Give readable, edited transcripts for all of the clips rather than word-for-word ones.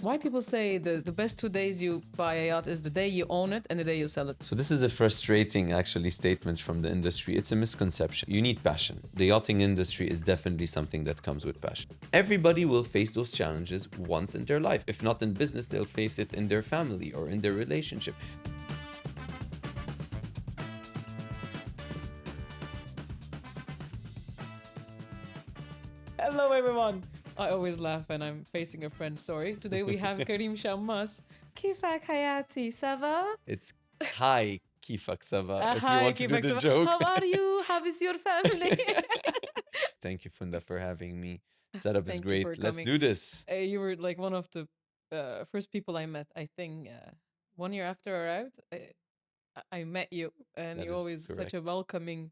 Why people say the best 2 days you buy a yacht is the day you own it and the day you sell it? So this is a frustrating, actually, statement from the industry. It's a misconception. You need passion. The yachting industry is definitely something that comes with passion. Everybody will face those challenges once in their life. If not in business, they'll face it in their family or in their relationship. Hello everyone. I always laugh when I'm facing a friend. Sorry. Today we have Karim Chammas. Kifak Hayati, ça va? It's hi, Kifak Sava, if you Hi, want to do Kifak, the ça va? joke. How are you? How is your family? Thank you, Funda, for having me. Setup is Thank you for great. Let's coming. do this. You were like one of the first people I met. I think 1 year after I arrived, I met you, and That you're is always such a correct. welcoming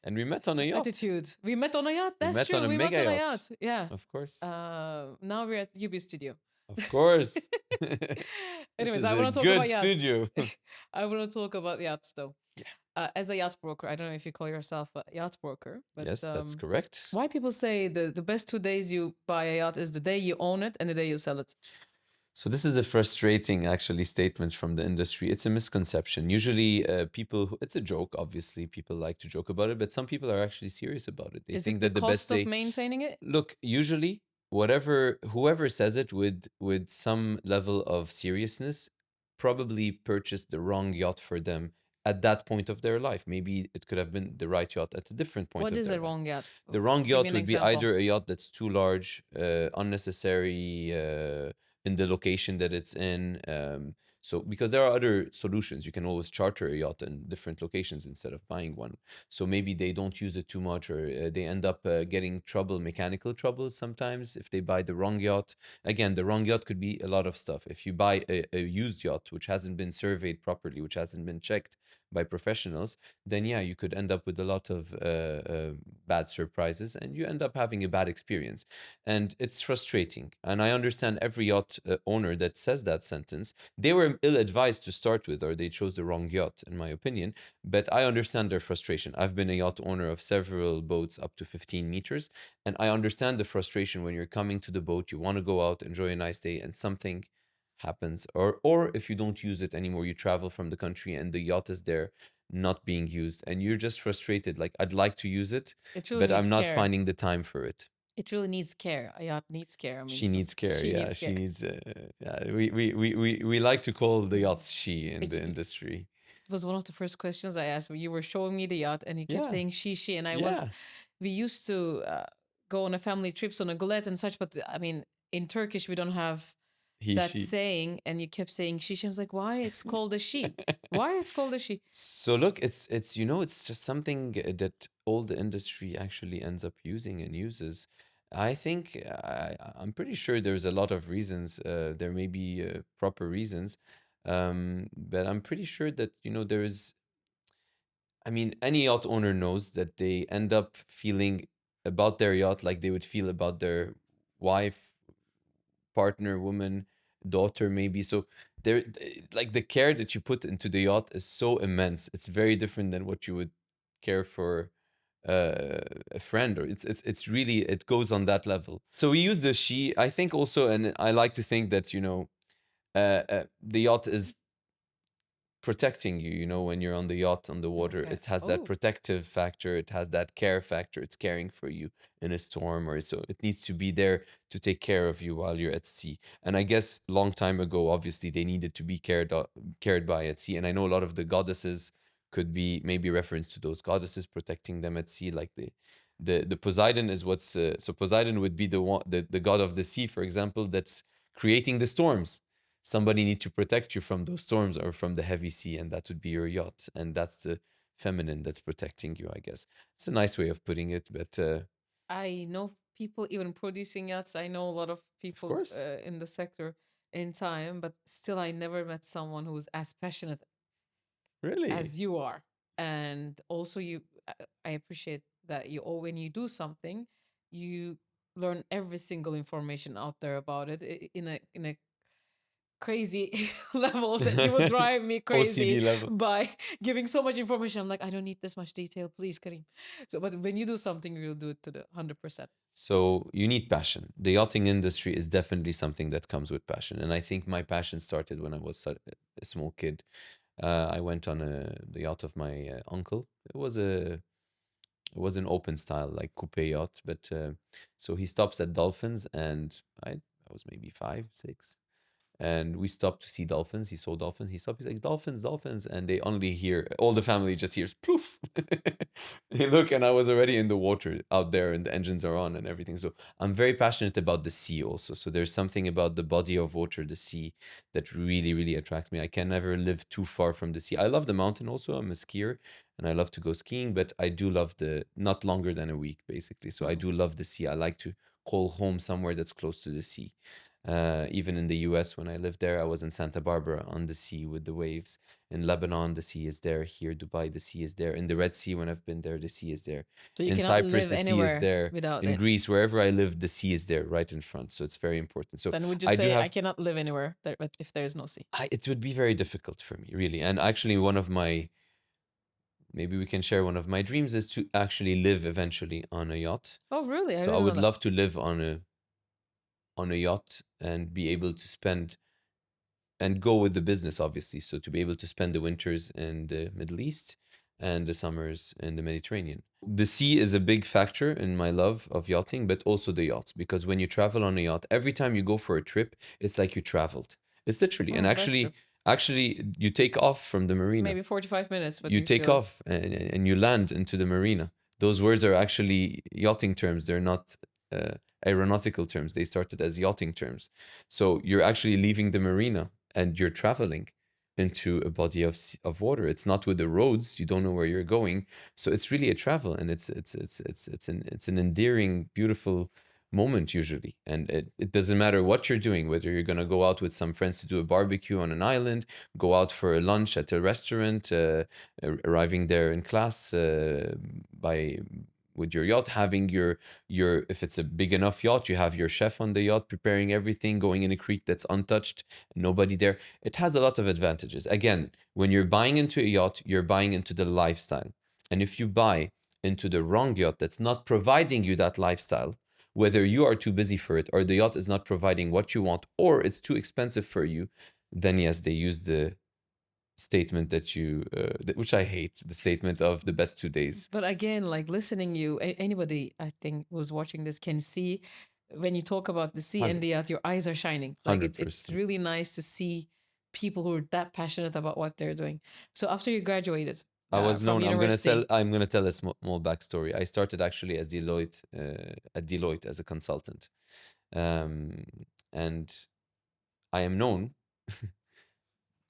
And we met on a yacht. attitude. We met on a yacht. We That's met on true. a We met mega on a yacht. yacht. Yeah. Of course. Now we're at UB Studio. Of course. Anyways, This is I a want to talk good about yachts. studio. I want to talk about yachts, though. Yeah. As a yacht broker, I don't know if you call yourself a yacht broker, but Yes, that's correct. why people say the best 2 days you buy a yacht is the day you own it and the day you sell it? So this is a frustrating, actually, statement from the industry. It's a misconception. Usually, it's a joke. Obviously, people like to joke about it, but some people are actually serious about it. They Is think it the that the best cost of day. maintaining it? Look, usually, whoever says it with some level of seriousness, probably purchased the wrong yacht for them at that point of their life. Maybe it could have been the right yacht at a different point What of is their a life. wrong yacht? The wrong Give me yacht an would be example. either a yacht that's too large, unnecessary in the location that it's in. So because there are other solutions, you can always charter a yacht in different locations instead of buying one. So maybe they don't use it too much, or they end up getting mechanical troubles sometimes if they buy the wrong yacht. Again, the wrong yacht could be a lot of stuff. If you buy a used yacht which hasn't been surveyed properly, which hasn't been checked by professionals, then yeah, you could end up with a lot of bad surprises, and you end up having a bad experience. And it's frustrating. And I understand every yacht owner that says that sentence. They were ill advised to start with, or they chose the wrong yacht, in my opinion. But I understand their frustration. I've been a yacht owner of several boats up to 15 meters, and I understand the frustration when you're coming to the boat, you want to go out, enjoy a nice day, and something happens, or if you don't use it anymore, you travel from the country and the yacht is there not being used, and you're just frustrated, like, I'd like to use it, It really but I'm needs not care. finding the time for it. It really needs care. A yacht needs care. I mean, She needs care. She Yeah, needs she care. needs yeah, we like to call the yachts she in the industry. It was one of the first questions I asked. You were showing me the yacht, and you kept Yeah. saying she, and Yeah. we used to go on a family trips on a gulet and such, but I mean, in Turkish we don't have that She. saying, and you kept saying she. I was like, why it's called a she? Why it's called a she? So look, it's it's just something that all the industry actually ends up using and uses. I think I'm pretty sure there's a lot of reasons. There may be proper reasons, but I'm pretty sure that there is. I mean, any yacht owner knows that they end up feeling about their yacht like they would feel about their wife, partner, woman, daughter, maybe. So there, like, the care that you put into the yacht is so immense. It's very different than what you would care for a friend, or it's really, it goes on that level. So we use the she. I think also, and I like to think that the yacht is protecting you, when you're on the yacht, on the water. Okay. It has that protective factor, it has that care factor. It's caring for you in a storm, or so it needs to be there to take care of you while you're at sea. And I guess long time ago, obviously, they needed to be cared by at sea. And I know a lot of the goddesses could be maybe reference to those goddesses protecting them at sea, like the Poseidon is what's so Poseidon would be the one, the god of the sea, for example, that's creating the storms. Somebody need to protect you from those storms or from the heavy sea, and that would be your yacht, and that's the feminine that's protecting you, I guess. It's a nice way of putting it, but I know people even producing yachts. I know a lot of people course. in the sector in time, but still, I never met someone who was as passionate Really? as you are. And also, I appreciate that when you do something, you learn every single information out there about it in a crazy level that you would drive me OCD crazy level. by giving so much information. I'm like, I don't need this much detail, please, Karim. So, but when you do something, you'll do it to the 100%. So you need passion. The yachting industry is definitely something that comes with passion, and I think my passion started when I was a small kid. I went on the yacht of my uncle. It was an open style like coupe yacht, but so he stops at dolphins, and I was maybe 5, 6, and we stopped to see dolphins. He saw dolphins. He stopped. He's like, dolphins, dolphins, and they only hear, all the family just hears poof. They look, and I was already in the water out there, and the engines are on and everything. So I'm very passionate about the sea also. So there's something about the body of water, the sea, that really, really attracts me. I can never live too far from the sea. I love the mountain also. I'm a skier, and I love to go skiing, but I do love the not longer than a week basically. So I do love the sea. I like to call home somewhere that's close to the sea. Even in the US, when I lived there, I was in Santa Barbara on the sea with the waves. In Lebanon, the sea is there. Here, Dubai, the sea is there. In the Red Sea, when I've been there, the sea is there. So you In cannot Cyprus, live the sea is anywhere there. without In it. Greece, wherever I live, the sea is there right in front. So it's very important. So Then would you I do say I have, cannot live anywhere if there is no sea? it would be very difficult for me, really. And actually, one of my, maybe we can share, one of my dreams is to actually live eventually on a yacht. Oh, really? I So I didn't know would that. love to live on a yacht and be able to spend and go with the business, obviously. So to be able to spend the winters in the Middle East and the summers in the Mediterranean. The sea is a big factor in my love of yachting, but also the yachts, because when you travel on a yacht, every time you go for a trip, it's like you traveled. It's literally, and That's true. actually, you take off from the marina. Maybe 45 minutes, but You you take feel off and you land into the marina. Those words are actually yachting terms. They're not aeronautical terms. They started as yachting terms. So you're actually leaving the marina and you're traveling into a body of water. It's not with the roads. You don't know where you're going. So it's really a travel, and it's an endearing, beautiful moment usually. And it doesn't matter what you're doing, whether you're gonna go out with some friends to do a barbecue on an island, go out for a lunch at a restaurant, arriving there in class by with your yacht, having your if it's a big enough yacht, you have your chef on the yacht preparing everything, going in a creek that's untouched, nobody there. It has a lot of advantages. Again, when you're buying into a yacht, you're buying into the lifestyle. And if you buy into the wrong yacht that's not providing you that lifestyle, whether you are too busy for it or the yacht is not providing what you want or it's too expensive for you, then yes, they use the statement that which I hate, the statement of the best 2 days. But again, like listening you, anybody I think who's watching this can see when you talk about the sea and 100 the yacht, your eyes are shining. Like it's 100%. really nice to see people who are that passionate about what they're doing. So after you graduated I was from known. university, I'm gonna tell a small backstory. I started actually as Deloitte at Deloitte as a consultant, um, and I am known.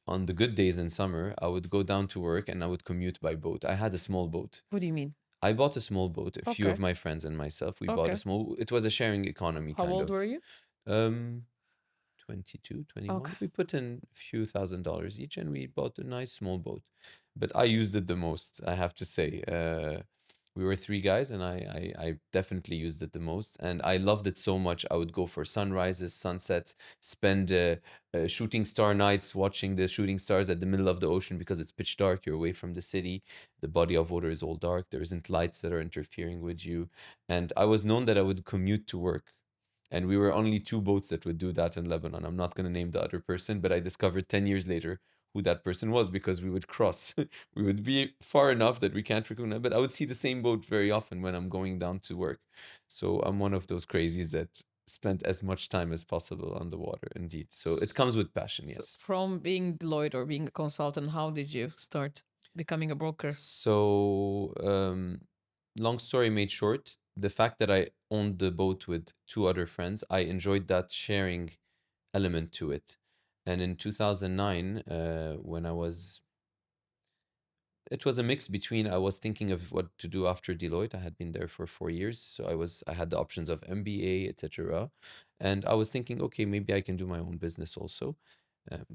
On the good days in summer, I would go down to work and I would commute by boat. I had a small boat. what do you mean? I bought a small boat. A few of Okay. my friends and myself, we bought a Okay. small. It was a sharing economy How kind old of. were you? Um, 22, 21. Okay. We put in a few $1,000s each and we bought a nice small boat. But I used it the most, I have to say. We were three guys and I definitely used it the most. And I loved it so much. I would go for sunrises, sunsets, spend shooting star nights watching the shooting stars at the middle of the ocean because it's pitch dark. You're away from the city. The body of water is all dark. There isn't lights that are interfering with you. And I was known that I would commute to work, and we were only two boats that would do that in Lebanon. I'm not going to name the other person, but I discovered 10 years later who that person was because we would cross. We would be far enough that we can't recognize, but I would see the same boat very often when I'm going down to work. So I'm one of those crazies that spent as much time as possible on the water, indeed. So it comes with passion, So yes. from being Deloitte or being a consultant, how did you start becoming a broker? So, long story made short, the fact that I owned the boat with two other friends, I enjoyed that sharing element to it. And in 2009, when it was a mix between, I was thinking of what to do after Deloitte. I had been there for 4 years, so I had the options of MBA, etc. And I was thinking, okay, maybe I can do my own business also,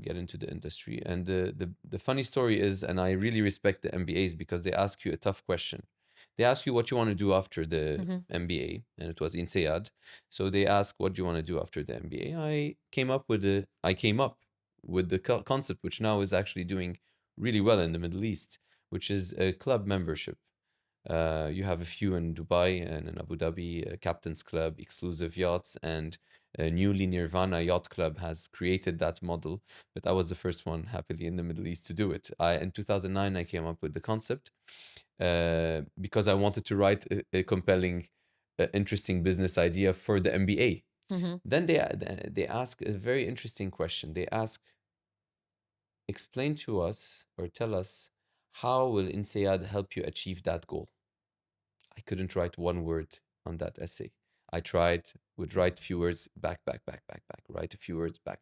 get into the industry. And the funny story is, and I really respect the MBAs because they ask you a tough question. They ask you what you want to do after the Mm-hmm. MBA, and it was in Sayad. So they ask, what do you want to do after the MBA? I came up. with the concept, which now is actually doing really well in the Middle East, which is a club membership. You have a few in Dubai and in Abu Dhabi, Captain's Club, exclusive yachts, and newly Nirvana Yacht Club has created that model. But I was the first one, happily, in the Middle East to do it. In 2009, I came up with the concept because I wanted to write a compelling, interesting business idea for the MBA. Mm-hmm. Then they ask a very interesting question. They ask, explain to us or tell us, how will INSEAD help you achieve that goal? I couldn't write one word on that essay. I tried, would write a few words, back, write a few words, back.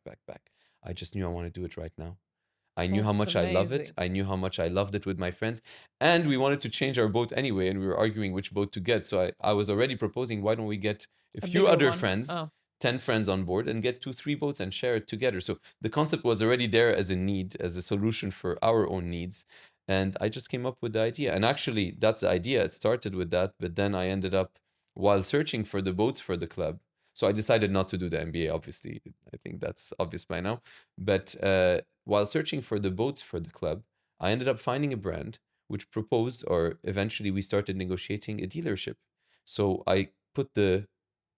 I just knew I want to do it right now. I knew how That's much I love it. amazing. I knew how much I loved it with my friends. And we wanted to change our boat anyway. And we were arguing which boat to get. So I was already proposing, why don't we get a A few bigger other one. friends, Oh, 10 friends on board, and get 2, 3 boats and share it together. So the concept was already there as a need, as a solution for our own needs. And I just came up with the idea. And actually, that's the idea. It started with that. But then I ended up, while searching for the boats for the club, so I decided not to do the MBA, obviously. I think that's obvious by now. But while searching for the boats for the club, I ended up finding a brand which proposed, or eventually we started negotiating a dealership. So I put the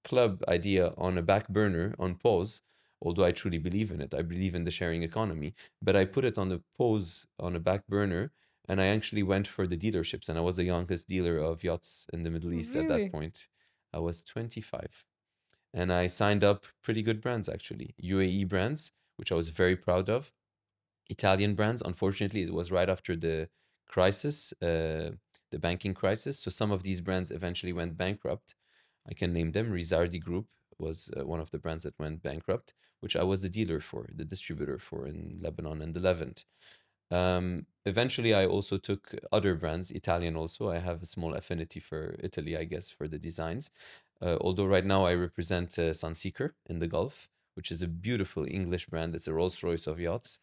club idea on a back burner, on pause, although I truly believe in it. I believe in the sharing economy, but I put it on the pause, on a back burner, and I actually went for the dealerships. And I was the youngest dealer of yachts in the Middle East at that really? point. I was 25. And I signed up pretty good brands, actually. UAE brands, which I was very proud of. Italian brands. Unfortunately, it was right after the crisis, the banking crisis. So some of these brands eventually went bankrupt. I can name them. Rizardi Group was one of the brands that went bankrupt, which I was the dealer for, the distributor for in Lebanon and the Levant. Eventually, I also took other brands, Italian also. I have a small affinity for Italy, I guess, for the designs. Although right now I represent Sunseeker in the Gulf, which is a beautiful English brand. It's a Rolls Royce of yachts.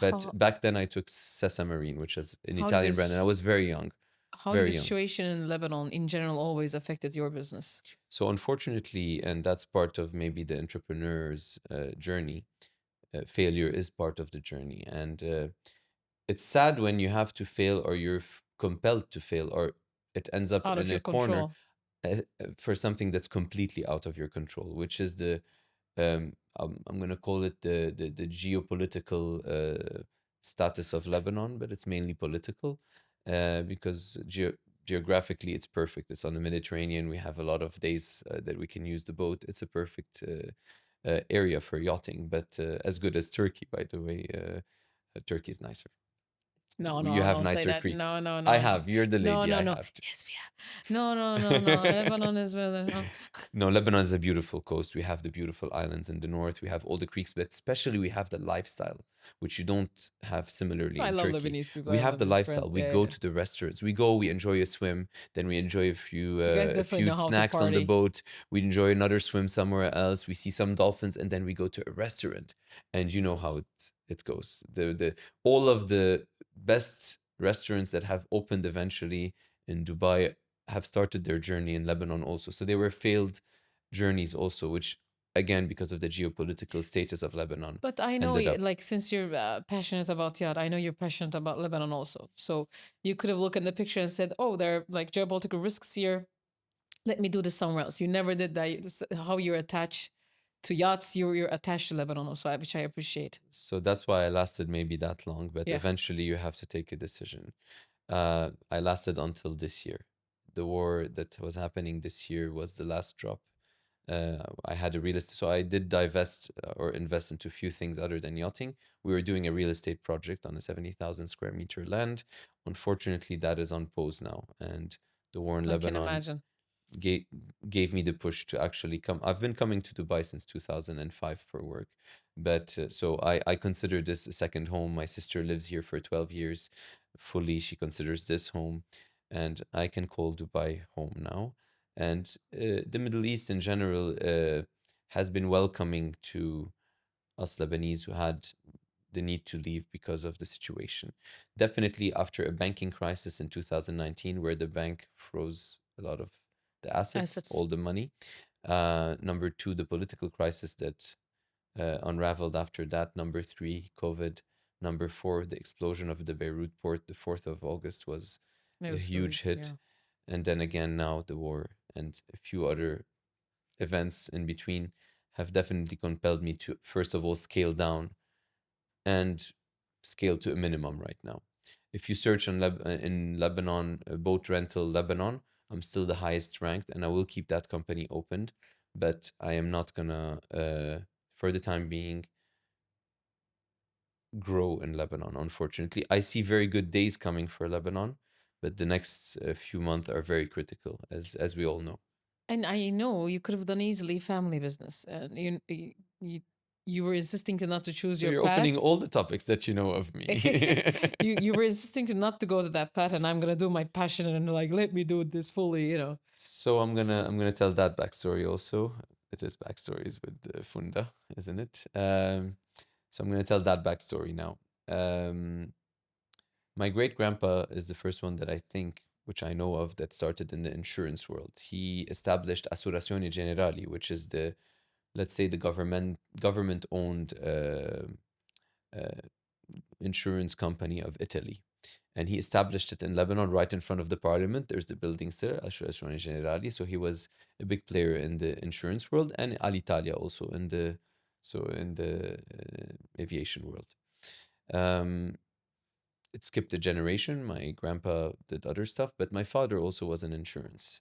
But How back then I took Sessa Marine, which is an how did Italian brand, and I this was very young, how did very the young. situation in Lebanon in general always affected your business? So unfortunately, and that's part of maybe the entrepreneur's journey, failure is part of the journey. And it's sad when you have to fail, or you're compelled to fail, or it ends up Out in of your a corner control. for something that's completely out of your control, which is the I'm gonna call it the geopolitical status of Lebanon, but it's mainly political because geographically it's perfect. It's on the Mediterranean. We have a lot of days that we can use the boat. It's a perfect area for yachting, but as good as Turkey, by the way. Turkey is nicer. No, You no, have don't say nicer that. No, creeks. no, I no, no. have. You're the No, lady. no, I no. have to. Yes, we have. No, no, no, no. Lebanon is better. No. No, Lebanon is a beautiful coast. We have the beautiful islands in the north. We have all the creeks, but especially we have the lifestyle, which you don't have similarly I in love Turkey. Lebanese people. We I have love the these lifestyle. friends. We Yeah, go yeah. to the restaurants. We go. We enjoy a swim. Then we enjoy You guys a definitely few know how to snacks on the party. boat. We enjoy another swim somewhere else. We see some dolphins, and then we go to a restaurant. And you know how it goes. The all of the best restaurants that have opened eventually in Dubai have started their journey in Lebanon also. So they were failed journeys also, which again, because of the geopolitical status of Lebanon, But I know, ended up. like, since you're passionate about yacht, I know you're passionate about Lebanon also. So you could have looked in the picture and said, "Oh, there are like geopolitical risks here. Let me do this somewhere else." You never did that. How you're attached to yachts, you're attached to Lebanon also, which I appreciate. So that's why I lasted maybe that long, but Yeah. eventually you have to take a decision. I lasted until this year. The war that was happening this year was the last drop. I had a real estate, so I did divest or invest into a few things other than yachting. We were doing a real estate project on a 70,000 square meter land. Unfortunately, that is on pause now, and the war in I can Lebanon imagine. gave gave me the push to actually come. I've been coming to Dubai since 2005 for work, but so I consider this a second home. My sister lives here for 12 years fully. She considers this home, and I can call Dubai home now. And the Middle East in general has been welcoming to us Lebanese who had the need to leave because of the situation. Definitely after a banking crisis in 2019, where the bank froze a lot of the assets, Assets. all the money. Number two, the political crisis that unraveled after that. Number three, COVID. Number four, the explosion of the Beirut port. The 4th of August was It a was really, huge hit. yeah. And then again, now the war and a few other events in between have definitely compelled me to, first of all, scale down and scale to a minimum right now. If you search in Lebanon, boat rental Lebanon, I'm still the highest ranked, and I will keep that company opened. But I am not gonna, for the time being, grow in Lebanon. Unfortunately, I see very good days coming for Lebanon, but the next few months are very critical, as we all know. And I know you could have done easily family business, and you, you were insisting to not to choose So your you're path. opening all the topics that you know of me. You were insisting to not to go to that path, and I'm gonna do my passion and like let me do this fully, you know. So I'm gonna tell that backstory also. It is backstories with Funda, isn't it? So I'm gonna tell that backstory now. Um, my great grandpa is the first one that I think, which I know of, that started in the insurance world. He established Assurazioni Generali, which is the, let's say, the government owned uh, insurance company of Italy. And he established it in Lebanon, right in front of the parliament. There's the buildings there, Assurazioni Generali. So he was a big player in the insurance world, and Alitalia also in the, aviation world. Um, it skipped a generation. My grandpa did other stuff, but my father also was in insurance.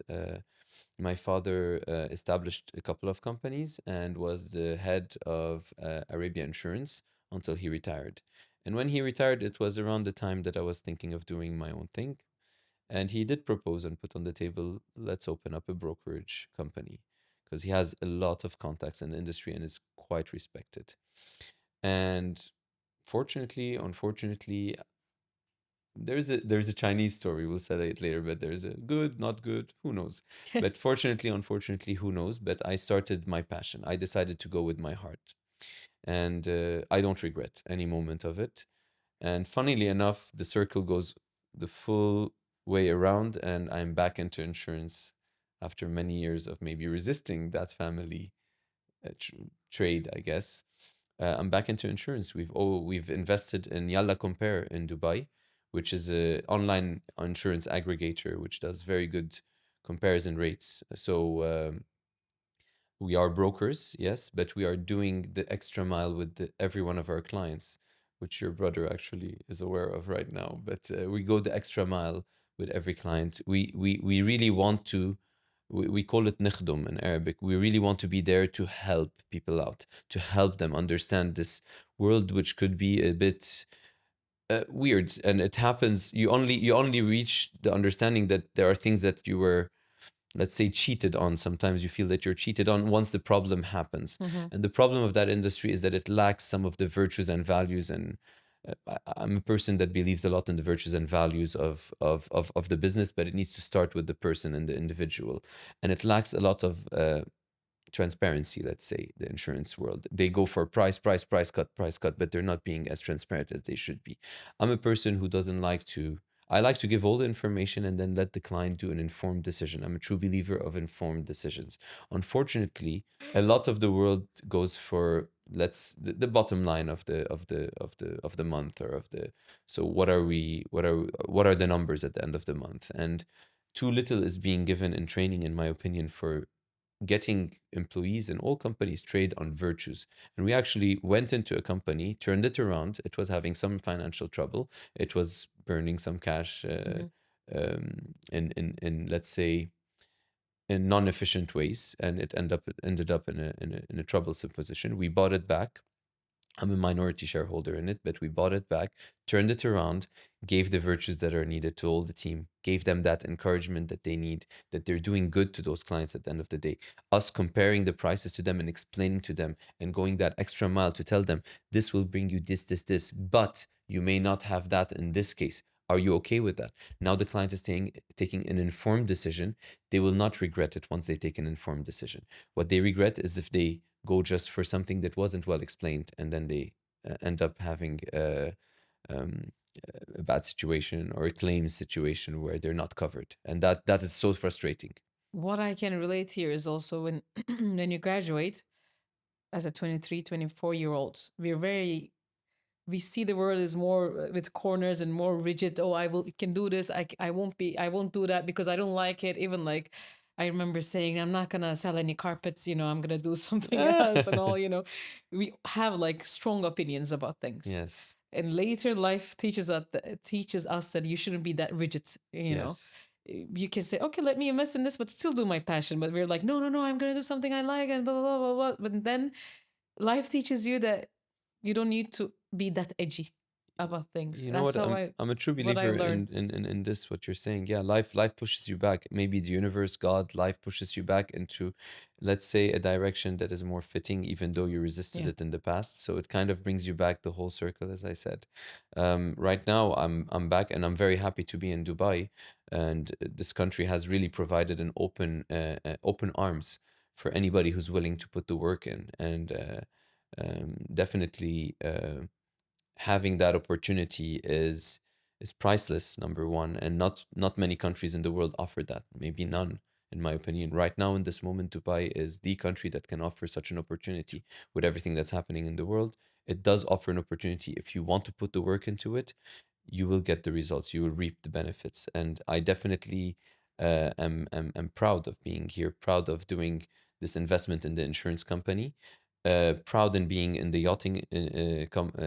My father established a couple of companies and was the head of Arabia Insurance until he retired. And when he retired, it was around the time that I was thinking of doing my own thing. And he did propose and put on the table, let's open up a brokerage company, because he has a lot of contacts in the industry and is quite respected. And fortunately, unfortunately, there's a Chinese story. We'll say it later, but there's a good, not good, who knows. But fortunately, unfortunately, who knows. But I started my passion. I decided to go with my heart, and I don't regret any moment of it. And funnily enough, the circle goes the full way around, and I'm back into insurance after many years of maybe resisting that family trade, I guess. I'm back into insurance. We've invested in Yalla Compare in Dubai, which is a online insurance aggregator which does very good comparison rates. So we are brokers, yes, but we are doing the extra mile with every one of our clients, which your brother actually is aware of right now. But we go the extra mile with every client. We really want to. We call it nikhdum in Arabic. We really want to be there to help people out, to help them understand this world, which could be a bit weird. And it happens. You only reach the understanding that there are things that you were, let's say, cheated on. Sometimes you feel that you're cheated on once the problem happens. Mm-hmm. And the problem of that industry is that it lacks some of the virtues and values. And I'm a person that believes a lot in the virtues and values of the business, but it needs to start with the person and the individual. And it lacks a lot of transparency. Let's say the insurance world, they go for price cut, but they're not being as transparent as they should be. I'm a person who doesn't like to, I like to give all the information and then let the client do an informed decision. I'm a true believer of informed decisions. Unfortunately, a lot of the world goes for, the bottom line of the month, or of the, so what are the numbers at the end of the month. And too little is being given in training, in my opinion, for getting employees in all companies trade on virtues. And we actually went into a company, turned it around. It was having some financial trouble. It was burning some cash Mm-hmm. in, let's say, in non-efficient ways, and it ended up in a troublesome position. We bought it back. I'm a minority shareholder in it, but we bought it back, turned it around, gave the virtues that are needed to all the team, gave them that encouragement that they need, that they're doing good to those clients at the end of the day. Us comparing the prices to them and explaining to them and going that extra mile to tell them, this will bring you this, but you may not have that in this case. Are you okay with that? Now the client is taking an informed decision. They will not regret it once they take an informed decision. What they regret is if they go just for something that wasn't well explained, and then they end up having um, a bad situation or a claims situation where they're not covered, and that is so frustrating. What I can relate here is also when when you graduate, as a 23, 24-year old. We're very, we see the world as more with corners and more rigid. Oh, I will can do this. I won't do that because I don't like it. Even like I remember saying, I'm not gonna sell any carpets, I'm gonna do something else and all, We have like strong opinions about things. Yes. And later life teaches us that you shouldn't be that rigid, Yes. You can say, okay, let me invest in this, but still do my passion. But we're like, no, no, no, I'm gonna do something I like and blah blah blah blah. But then life teaches you that you don't need to be that edgy about things. You know That's what? how I'm a true what I believer learned. in this what you're saying. Yeah, life pushes you back. Maybe the universe, God, life pushes you back into, let's say, a direction that is more fitting, even though you resisted Yeah. it in the past. So it kind of brings you back the whole circle, as I said. Right now, I'm back, and I'm very happy to be in Dubai, and this country has really provided an open arms for anybody who's willing to put the work in, and definitely. Having that opportunity is priceless, number one, and not many countries in the world offer that, maybe none, in my opinion. Right now, in this moment, Dubai is the country that can offer such an opportunity. With everything that's happening in the world, it does offer an opportunity. If you want to put the work into it, you will get the results, you will reap the benefits. And I definitely am proud of being here, proud of doing this investment in the insurance company, proud in being in the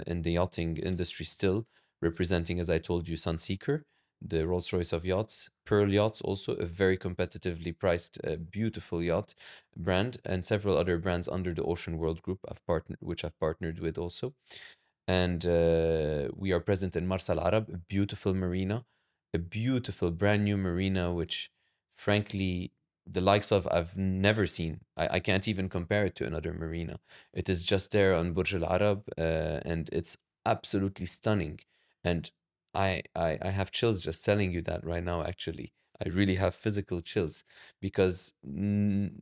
in the yachting industry still, representing, as I told you, Sunseeker, the Rolls Royce of yachts, Pearl Yachts, also a very competitively priced, beautiful yacht brand, and several other brands under the Ocean World Group which I've partnered with also. And we are present in Marsa Al Arab, a beautiful marina, a beautiful brand new marina, which frankly the likes of I've never seen. I can't even compare it to another marina. It is just there on Burj Al Arab, and it's absolutely stunning. And I have chills just telling you that right now, actually. I really have physical chills because the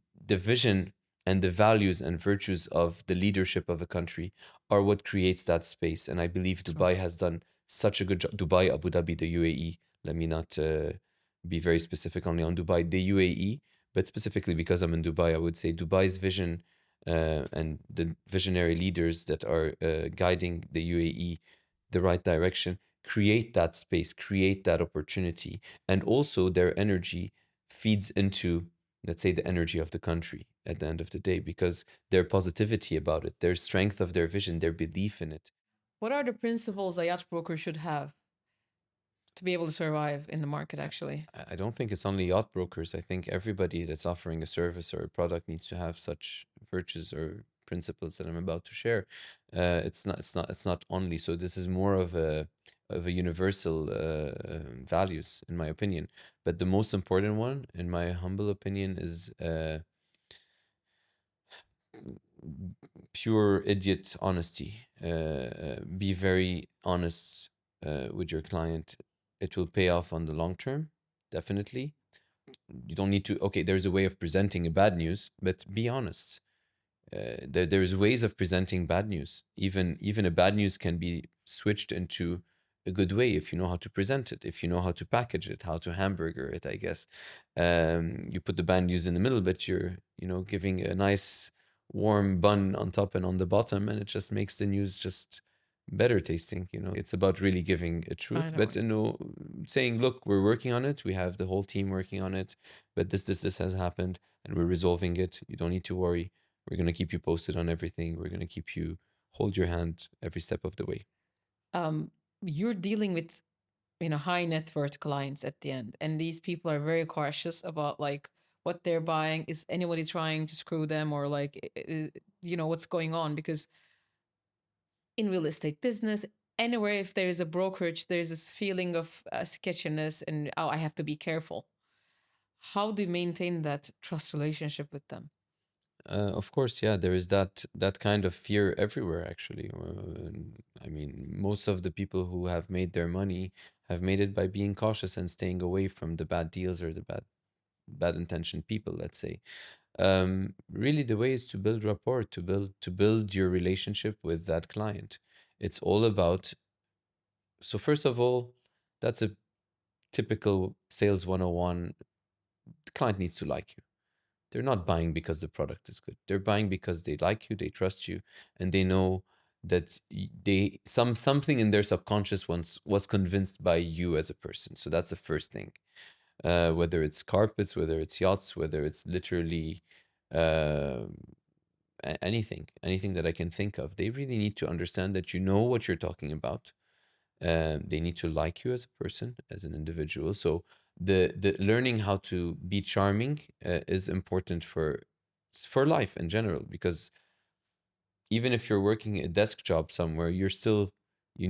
vision and the values and virtues of the leadership of a country are what creates that space. And I believe True. Dubai has done such a good job. Dubai, Abu Dhabi, the UAE. Let me not be very specific only on Dubai, the UAE, but specifically because I'm in Dubai, I would say Dubai's vision and the visionary leaders that are guiding the UAE the right direction create that space, create that opportunity, and also their energy feeds into, let's say, the energy of the country at the end of the day, because their positivity about it, their strength of their vision, their belief in it. What are the principles a yacht broker should have to be able to survive in the market, actually? I don't think it's only yacht brokers. I think everybody that's offering a service or a product needs to have such virtues or principles that I'm about to share. It's not only. So this is more of a universal values, in my opinion. But the most important one, in my humble opinion, is pure idiot honesty. Be very honest with your client. It will pay off on the long term, definitely. You don't need to, okay, there's a way of presenting a bad news, but be honest. There's ways of presenting bad news. Even a bad news can be switched into a good way if you know how to present it, if you know how to package it, how to hamburger it, I guess. You put the bad news in the middle, but you're, giving a nice warm bun on top and on the bottom, and it just makes the news just better tasting. It's about really giving a I truth, know. but saying, look, we're working on it, we have the whole team working on it, but this has happened, and we're resolving it. You don't need to worry. We're going to keep you posted on everything. We're going to keep you, hold your hand every step of the way. Um, you're dealing with high net worth clients at the end, and these people are very cautious about like what they're buying. Is anybody trying to screw them, or like what's going on? Because in real estate business, anywhere if there is a brokerage, there's this feeling of sketchiness and, oh, I have to be careful. How do you maintain that trust relationship with them? Of course, yeah, there is that kind of fear everywhere, actually. I mean, most of the people who have made their money have made it by being cautious and staying away from the bad deals or the bad intentioned people, let's say. Really, the way is to build rapport, to build your relationship with that client. It's all about. So first of all, that's a typical sales 101. The client needs to like you. they're not buying because the product is good. They're buying because they like you, they trust you, and they know that they something in their subconscious once was convinced by you as a person. So that's the first thing. Whether it's carpets, whether it's yachts, whether it's literally uh, anything that I can think of, they really need to understand that you know what you're talking about. They need to like you as a person, as an individual. So the learning how to be charming is important for life in general, because even if you're working a desk job somewhere, you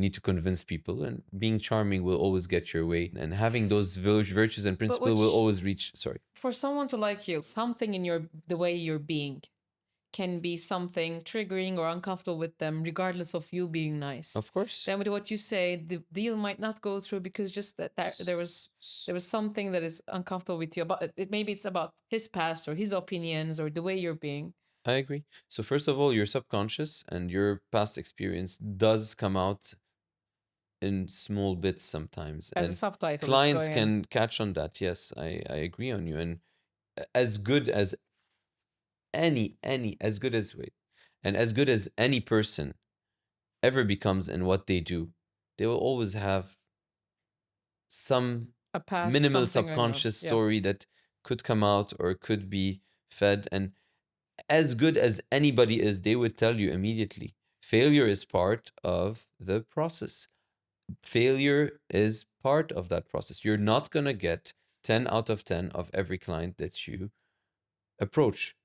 need to convince people, and being charming will always get your way, and having those virtues and But principle will which, always reach. Sorry. for someone to like you, something in the way you're being can be something triggering or uncomfortable with them, regardless of you being nice. Of course. Then with what you say, the deal might not go through because just that there was something that is uncomfortable with you about it. Maybe it's about his past or his opinions or the way you're being. I agree. So first of all, your subconscious and your past experience does come out in small bits sometimes, As a and subtitle is clients going in. can catch on that. Yes, I agree on you. And as good as any as good as wait, and as good as any person ever becomes in what they do, they will always have some A past minimal something or another. subconscious Yeah. story that could come out or could be fed. And as good as anybody is, they would tell you immediately failure is part of the process. Failure is part of that process. You're not going to get 10 out of 10 of every client that you approach.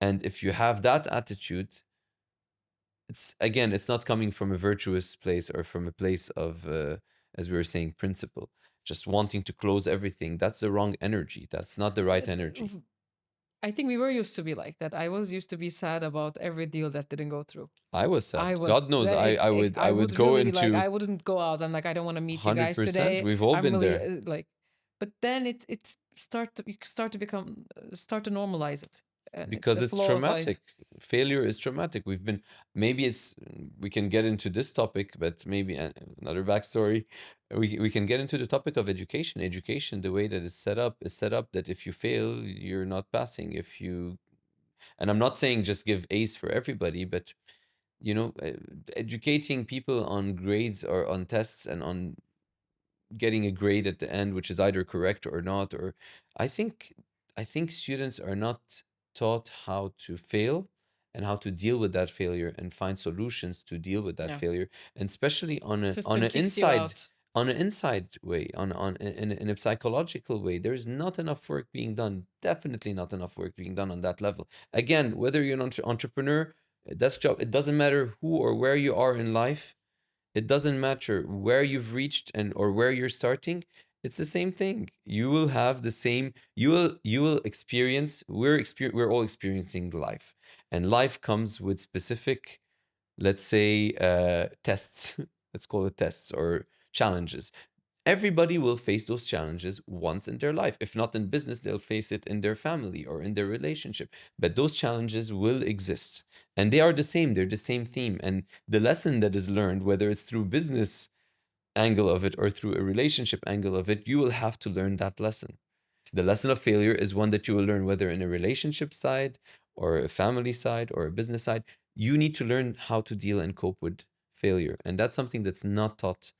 And if you have that attitude, it's again, it's not coming from a virtuous place or from a place of, as we were saying, principle, just wanting to close everything. That's the wrong energy. That's not the right energy. I think we were used to be like that. I was used to be sad about every deal that didn't go through. I was I sad. was God knows, I I would would go really like into I wouldn't go out. I'm like I don't want to meet you guys 100%. today. We've all I'm been really there. like, but then it start to you start to become start to normalize it, and it's Because a it's flow of life. traumatic. Failure is traumatic. Maybe it's, we can get into this topic, but maybe another backstory. We can get into the topic of education. Education, the way that it's set up, is set up that if you fail, you're not passing. If you, and I'm not saying just give A's for everybody, but you know, educating people on grades or on tests and on getting a grade at the end, which is either correct or not. Or I think I think students are not taught how to fail and how to deal with that failure and find solutions to deal with that Yeah, failure, and especially the on system an kicks you inside, out. way, in a psychological way. There's not enough work being done, definitely not enough work being done on that level. Again, whether you're an entrepreneur, a desk job, it doesn't matter who or where you are in life, it doesn't matter where you've reached and or where you're starting. It's the same thing. You will have the same, you will experience, we're all experiencing life. And life comes with specific, let's say, tests. Let's call it tests or challenges. Everybody will face those challenges once in their life. If not in business, they'll face it in their family or in their relationship. But those challenges will exist. And they are the same, they're the same theme. And the lesson that is learned, whether it's through business angle of it or through a relationship angle of it, you will have to learn that lesson. The lesson of failure is one that you will learn whether in a relationship side or a family side or a business side. You need to learn how to deal and cope with failure. And that's something that's not taught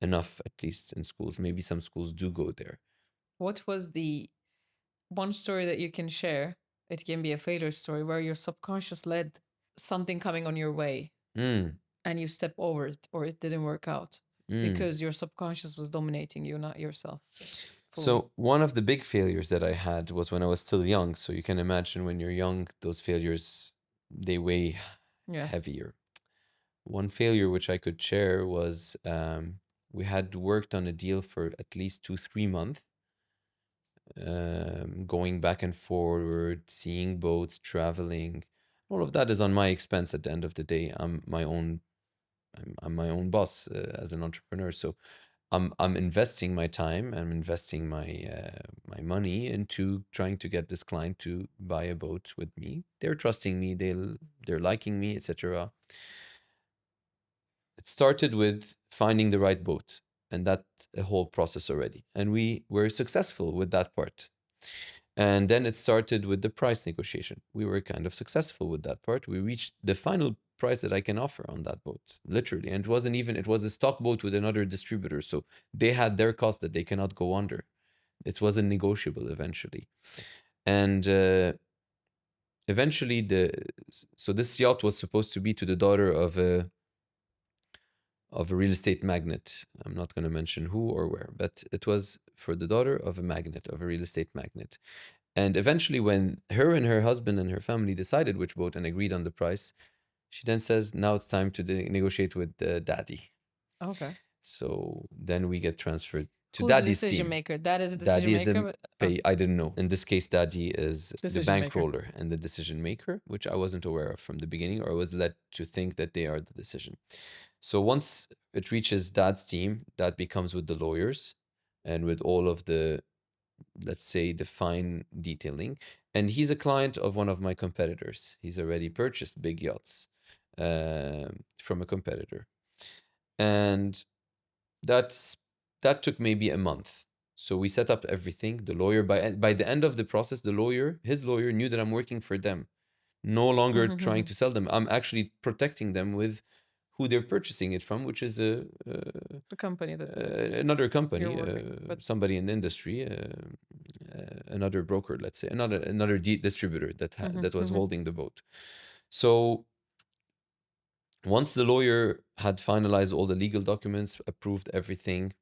enough, at least in schools. Maybe some schools do go there. What was the one story that you can share? It can be a failure story where your subconscious led something coming on your way Mm, and you step over it or it didn't work out mm. because your subconscious was dominating you, not yourself fully. So, one of the big failures that I had was when I was still young. So, you can imagine when you're young, those failures, they weigh Yeah. heavier. One failure which I could share was, we had worked on a deal for at least 2, 3 months, going back and forward, seeing boats, traveling. All of that is on my expense at the end of the day. I'm my own boss as an entrepreneur. So I'm investing my time. I'm investing my money into trying to get this client to buy a boat with me. They're trusting me. They're liking me, etc. It started with finding the right boat, and that a whole process already. And we were successful with that part. And then it started with the price negotiation. We were kind of successful with that part. We reached the final price that I can offer on that boat, literally. And it wasn't even, it was a stock boat with another distributor. So they had their cost that they cannot go under. It wasn't negotiable eventually. And eventually, so this yacht was supposed to be to the daughter of a real estate magnate. I'm not going to mention who or where, but it was for the daughter of a magnate, of a real estate magnate. And eventually, when her and her husband and her family decided which boat and agreed on the price, she then says, "Now it's time to negotiate with daddy." Okay. So then we get transferred to Who's the daddy's decision team. maker? That is a Daddy decision is maker. the pay. I didn't know. In this case, daddy is the Decision maker. bankroller and the decision maker, which I wasn't aware of from the beginning, or was led to think that they are the decision. So once it reaches dad's team, that becomes with the lawyers and with all of the, let's say, the fine detailing. And he's a client of one of my competitors. He's already purchased big yachts from a competitor. And that's that took maybe a month. So we set up everything. The lawyer, by the end of the process, his lawyer knew that I'm working for them, no longer trying to sell them. I'm actually protecting them with who they're purchasing it from, which is The company that another company, you're working, but somebody in the industry, another broker, let's say, another distributor that was holding the boat. So once the lawyer had finalized all the legal documents, approved everything,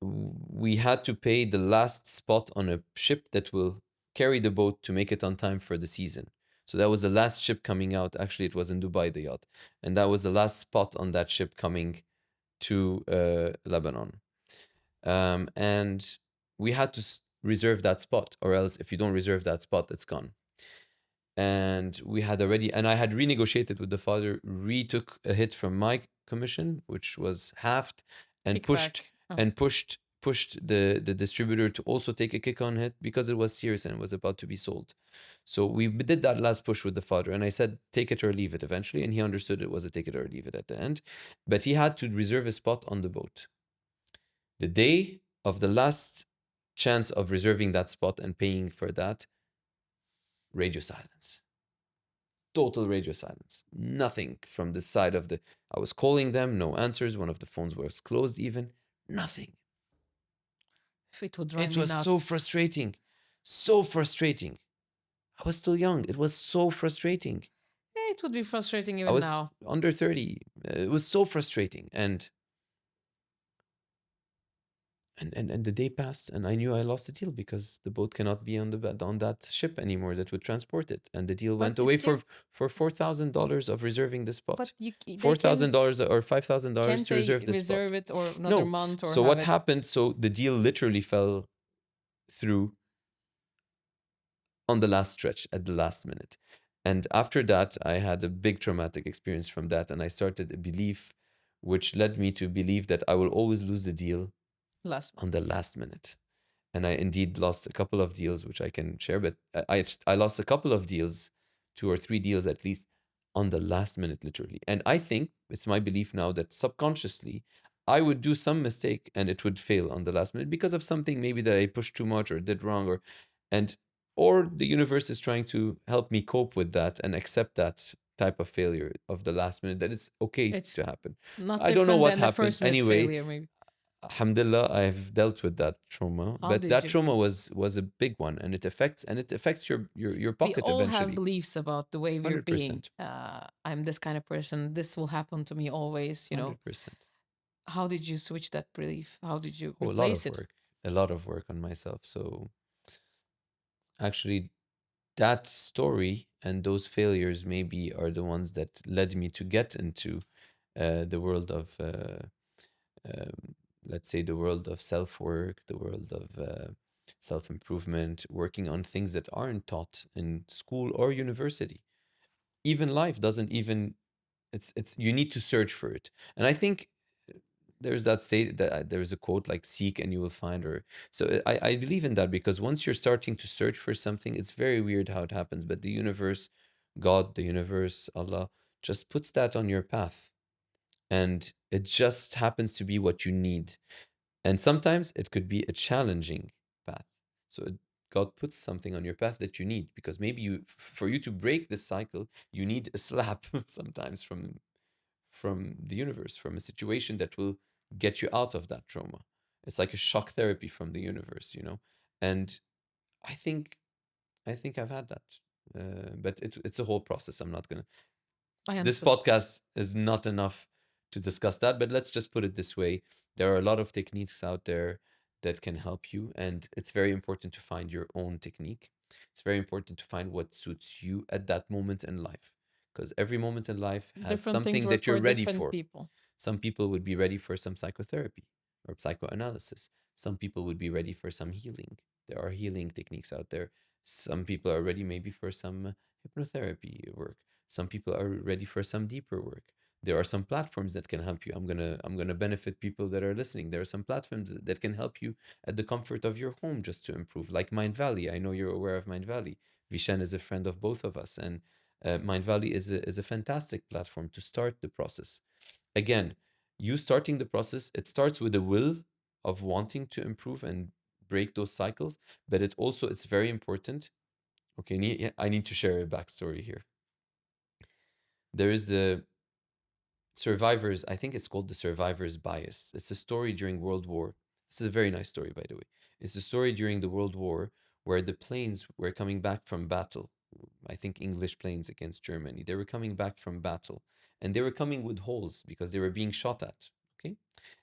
we had to pay the last spot on a ship that will carry the boat to make it on time for the season. So that was the last ship coming out. Actually, it was in Dubai, the yacht. And that was the last spot on that ship coming to Lebanon. And we had to reserve that spot, or else if you don't reserve that spot, it's gone. And we had already, and I had renegotiated with the father, retook a hit from my commission, which was halved, and kickback. pushed the distributor to also take a kick on it because it was serious and it was about to be sold. So we did that last push with the father, and I said, take it or leave it eventually. And he understood it was a take it or leave it at the end. But he had to reserve a spot on the boat. The day of the last chance of reserving that spot and paying for that, radio silence. Total radio silence. Nothing from the side of the. I was calling them, no answers. One of the phones was closed, even. Nothing. It would drive It me was so nuts. frustrating. So frustrating. I was still young. It was so frustrating. It would be frustrating I even was now. under 30. It was so frustrating. And the day passed, and I knew I lost the deal because the boat cannot be on that ship anymore that would transport it. And the deal But went it away can. for $4,000 of reserving the But spot. they Four can. thousand dollars or $5,000 Can't to they reserve the spot. reserve it or another No. month or So have what it? happened? So the deal literally fell through on the last stretch at the last minute. And after that, I had a big traumatic experience from that, and I started a belief which led me to believe that I will always lose the deal Last on month. the last minute. And I indeed lost a couple of deals, which I can share. But I lost a couple of deals, 2 or 3 deals at least, on the last minute, literally. And I think it's my belief now that subconsciously I would do some mistake and it would fail on the last minute because of something maybe that I pushed too much or did wrong, and or the universe is trying to help me cope with that and accept that type of failure of the last minute, that it's okay It's to happen. not I don't know different what than the happened. first minute Anyway, failure, maybe. alhamdulillah, I've dealt with that trauma, How but did that you? trauma was a big one, and it affects your We pocket all have eventually. beliefs about the way we're being. 100%. I'm this kind of person. This will happen to me always. 100%. How did you switch that belief? How did you Oh, a lot replace of it? work. A lot of work on myself. So actually, that story and those failures maybe are the ones that led me to get into the world of um, let's say the world of self-work, the world of self-improvement, working on things that aren't taught in school or university. Even life doesn't even, it's you need to search for it. And I think there's that state that there's a quote like seek and you will find, or so I believe in that, because once you're starting to search for something, it's very weird how it happens, but the universe, God, the universe, Allah, just puts that on your path, and it just happens to be what you need. And sometimes it could be a challenging path. So God puts something on your path that you need, because maybe for you to break this cycle, you need a slap sometimes from the universe, from a situation that will get you out of that trauma. It's like a shock therapy from the universe, you know. And I think I've had that, but it's a whole process. I'm not gonna. I This understood. podcast is not enough to discuss that, but let's just put it this way: there are a lot of techniques out there that can help you, and it's very important to find your own technique. It's very important to find what suits you at that moment in life, because every moment in life has Different things something work that you're for ready different for. people. Some people would be ready for some psychotherapy or psychoanalysis. Some people would be ready for some healing. There are healing techniques out there. Some people are ready maybe for some hypnotherapy work. Some people are ready for some deeper work. There are some platforms that can help you. I'm gonna benefit people that are listening. There are some platforms that can help you at the comfort of your home just to improve, like Mind Valley. I know you're aware of Mind Valley. Vishen is a friend of both of us, and Mind Valley is a fantastic platform to start the process. Again, you starting the process, it starts with the will of wanting to improve and break those cycles, but it's very important. Okay, yeah, I need to share a backstory here. There is the survivors, I think it's called the survivor's bias. It's a story during World War. This is a very nice story, by the way. It's a story during the World War where the planes were coming back from battle. I think English planes against Germany. They were coming back from battle, and they were coming with holes because they were being shot at. Okay,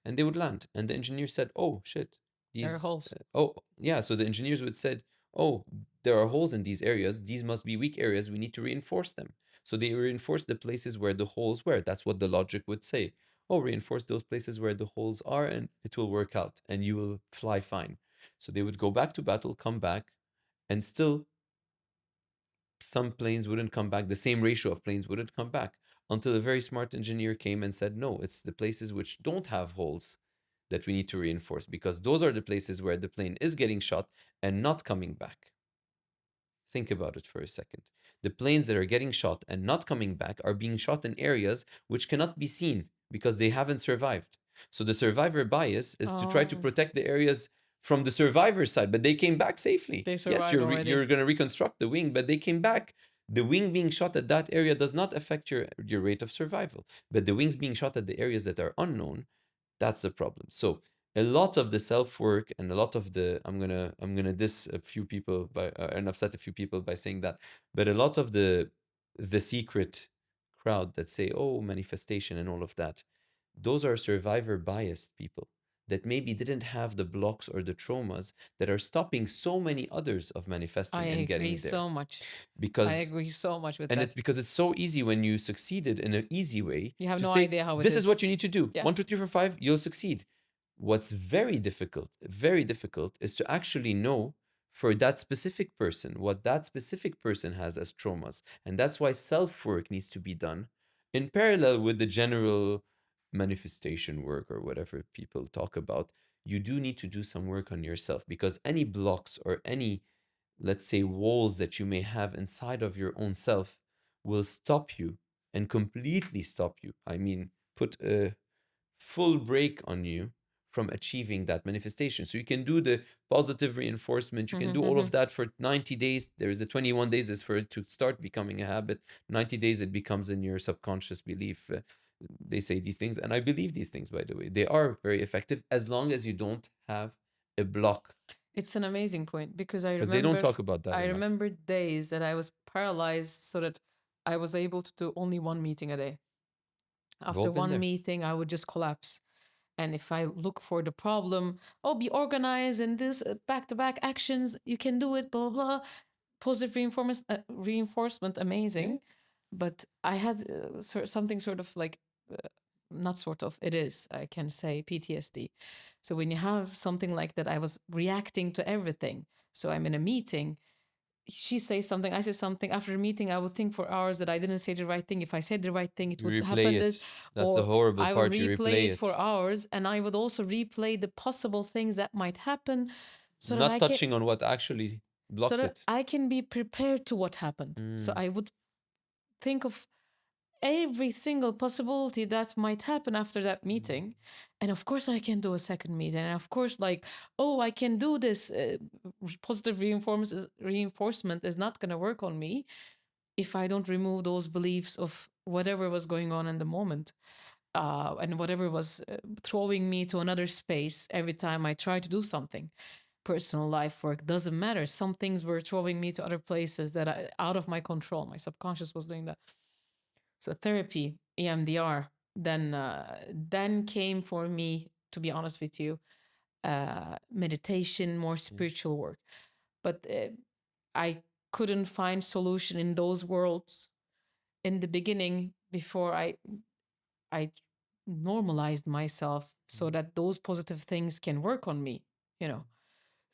and they would land, and the engineer said, "Oh shit, There are these." holes. Oh yeah, so the engineers would said, "Oh, there are holes in these areas. These must be weak areas. We need to reinforce them." So they reinforce the places where the holes were. That's what the logic would say. Oh, reinforce those places where the holes are, and it will work out, and you will fly fine. So they would go back to battle, come back, and still some planes wouldn't come back. The same ratio of planes wouldn't come back until a very smart engineer came and said, no, it's the places which don't have holes that we need to reinforce, because those are the places where the plane is getting shot and not coming back. Think about it for a second. The planes that are getting shot and not coming back are being shot in areas which cannot be seen because they haven't survived. So the survivor bias is to try to Oh, protect the areas from the survivor side, but they came back safely. they Yes, survived already. you're going to reconstruct the wing, but they came back. The wing being shot at that area does not affect your rate of survival, but the wings being shot at the areas that are unknown, that's the problem. So a lot of the self work and a lot of the I'm gonna diss a few people by and upset a few people by saying that, but a lot of the secret crowd that say, oh, manifestation and all of that, those are survivor biased people that maybe didn't have the blocks or the traumas that are stopping so many others of I manifesting and agree getting there. so much. I Because agree so much with and it's that. because it's so easy when you succeeded in an easy way You have to no say, idea how it this is what is. you need to do. Yeah. 1, 2, 3, 4, 5, you'll succeed. What's very difficult, is to actually know for that specific person what that specific person has as traumas. And that's why self work needs to be done in parallel with the general manifestation work or whatever people talk about. You do need to do some work on yourself, because any blocks or any, let's say, walls that you may have inside of your own self will stop you and completely stop you. I mean, put a full brake on you from achieving that manifestation. So you can do the positive reinforcement, you can do all of that for 90 days. There is a 21 days is for it to start becoming a habit. 90 days it becomes in your subconscious belief. They say these things, and I believe these things, by the way. They are very effective as long as you don't have a block, It's an amazing point because because they don't talk about that I enough. remember days that I was paralyzed so that I was able to do only one meeting a day. We've all After been one there. meeting, I would just collapse. And if I look for the problem, oh, be organized and this back to back actions, you can do it, blah, blah, blah. Positive reinforcement, Yeah. amazing. But I had something sort of like, not sort of, it is, I can say PTSD. So when you have something like that, I was reacting to everything. So I'm in a meeting, she says something, I say something. After the meeting, I would think for hours that I didn't say the right thing. If I said the right thing, it You would replay happen this, it. That's the or horrible I would part. You replay replay it for it. hours, and I would also replay the possible things that might happen, so that Not I can, touching on what actually blocked it. be prepared to what happened. So Mm. I would think of every single possibility that might happen after that meeting. And of course, I can do a second meeting. And of course, like, oh, I can do this. Positive reinforcement is not going to work on me if I don't remove those beliefs of whatever was going on in the moment. And whatever was throwing me to another space every time I try to do something. Personal life, work, doesn't matter. Some things were throwing me to other places that out of my control. My subconscious was doing that. So therapy, EMDR, then came for me, to be honest with you, meditation, more Yeah. spiritual work. But I couldn't find solution in those worlds in the beginning before I normalized myself so that those positive things can work on me, you know.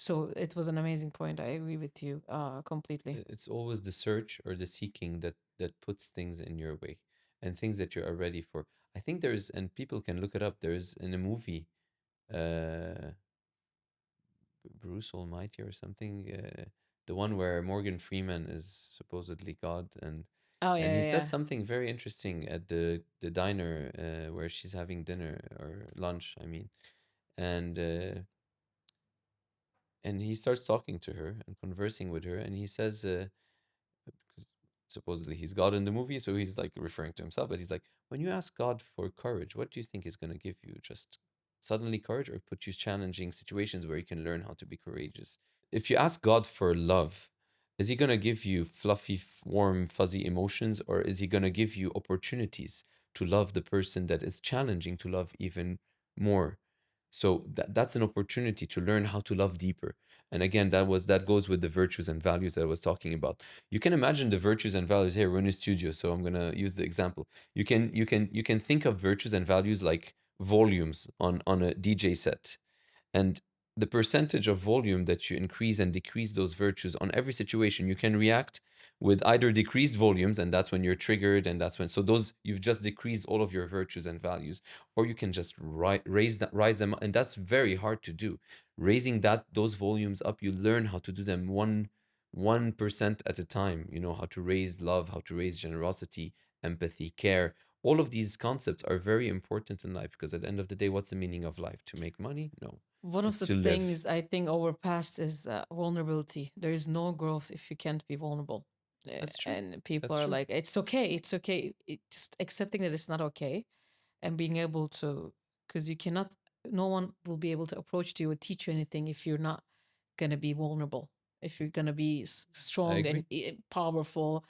So it was an amazing point. I agree with you completely. It's always the search or the seeking that puts things in your way and things that you are ready for. I think there's, and people can look it up. There's in a movie, uh, Bruce Almighty or something, the one where Morgan Freeman is supposedly God, Oh and he yeah, says yeah. something very interesting at the diner where she's having dinner or lunch, I mean, and and he starts talking to her and conversing with her, and he says, because supposedly he's God in the movie, so he's like referring to himself, but he's like, when you ask God for courage, what do you think he's going to give you? Just suddenly courage, or put you challenging situations where you can learn how to be courageous? If you ask God for love, is he going to give you fluffy, warm, fuzzy emotions, or is he going to give you opportunities to love the person that is challenging to love even more? So that's an opportunity to learn how to love deeper. And again, that goes with the virtues and values that I was talking about. You can imagine the virtues and values here. We're in a studio, so I'm gonna use the example. You can think of virtues and values like volumes on a DJ set, and the percentage of volume that you increase and decrease those virtues on every situation, you can react with either decreased volumes, and that's when you're triggered, and that's when, so those, you've just decreased all of your virtues and values, or you can just rise them, and that's very hard to do. Raising those volumes up, you learn how to do them 1% at a time. You know how to raise love, how to raise generosity, empathy, care. All of these concepts are very important in life, because at the end of the day, what's the meaning of life? To make money? No, One of it's the to live. things I think overpassed is vulnerability. There is no growth if you can't be vulnerable. That's true. And people That's are true. like, it's okay, it's okay. Just accepting that it's not okay and being able to, because you cannot, no one will be able to approach you or teach you anything if you're not going to be vulnerable. If you're going to be I strong and agree. powerful,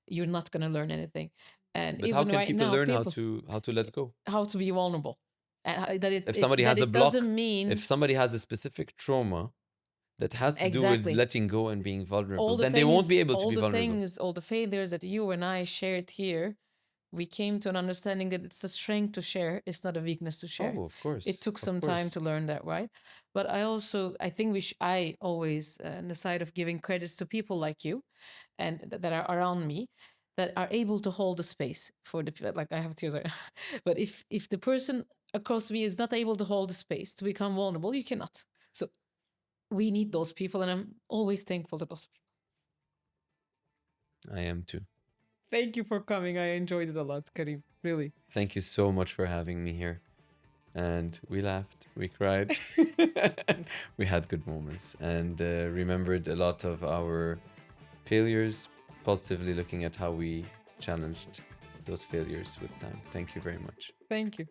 you're not going to learn anything. And But how even can right people now, learn how people, to let go? how to be vulnerable. And that If somebody has a it block, doesn't if mean somebody has a specific trauma that has to do with exactly letting go and being vulnerable, all the then they won't things, be able to all be the vulnerable. things, all the failures that you and I shared here, we came to an understanding that it's a strength to share. It's not a weakness to share. Oh, of It course. took Of some time course. to learn that, right? But I think I always, on the side of giving credits to people like you and that are around me, that are able to hold the space for the, like I have tears right now. But if the person across me is not able to hold the space to become vulnerable, you cannot. So we need those people, and I'm always thankful to those people. I am too. Thank you for coming. I enjoyed it a lot, Karim. Really. Thank you so much for having me here. And we laughed, we cried, we had good moments, and remembered a lot of our failures, positively looking at how we challenged those failures with time. Thank you very much. Thank you.